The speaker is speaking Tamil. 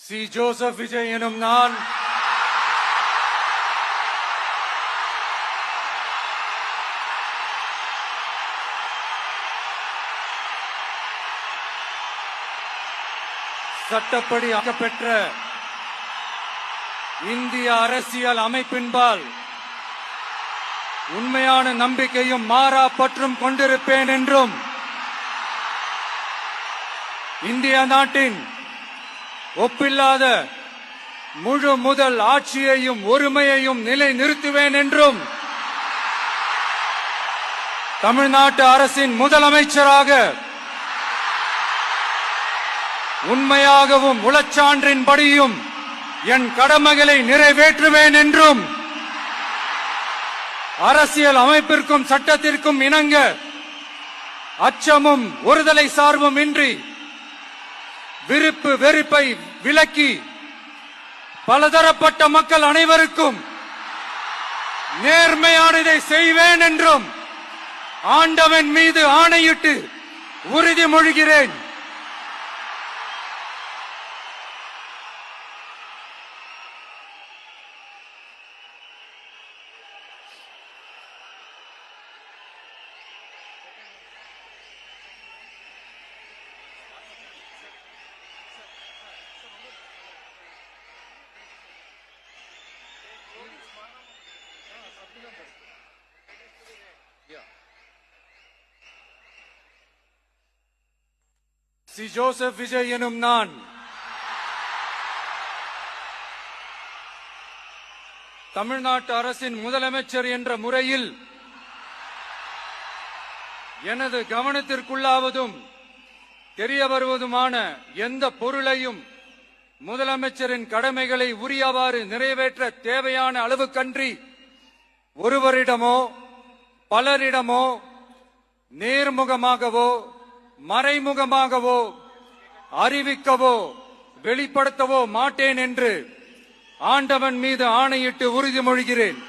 சி. ஜோசப் விஜய் எனும் நான் சட்டப்படி பெற்ற இந்திய அரசியல் அமைப்பின்பால் உண்மையான நம்பிக்கையும் மாறா பற்றும் கொண்டிருப்பேன் என்றும் இந்திய நாட்டின் ஒப்பில்லாத முழு முதல் ஆட்சியையும் ஒருமையையும் நிலை நிறுத்துவேன் என்றும் தமிழ்நாட்டு அரசின் முதலமைச்சராக உண்மையாகவும் உளச்சான்றின்படியும் என் கடமைகளை நிறைவேற்றுவேன் என்றும் அரசியல் அமைப்பிற்கும் சட்டத்திற்கும் இணங்க அச்சமும் ஒருதலை சார்பும் இன்றி விருப்பு வெறுப்பை விலக்கி பலதரப்பட்ட மக்கள் அனைவருக்கும் நேர்மையானதை செய்வேன் என்றும் ஆண்டவன் மீது ஆணையிட்டு உறுதிமொழிகிறேன். சி. ஜோசப் விஜய் எனும் நான் தமிழ்நாட்டு அரசின் முதலமைச்சர் என்ற முறையில் எனது கவனத்திற்குள்ளாவதும் தெரிய வருவதுமான எந்த பொருளையும் முதலமைச்சரின் கடமைகளை உரியவாறு நிறைவேற்ற தேவையான அளவுக்கன்றி ஒருவரிடமோ பலரிடமோ நேர்முகமாகவோ மறைமுகமாகவோ அறிவிக்கவோ வெளிப்படுத்தவோ மாட்டேன் என்று ஆண்டவன் மீது ஆணையிட்டு உறுதிமொழிகிறேன்.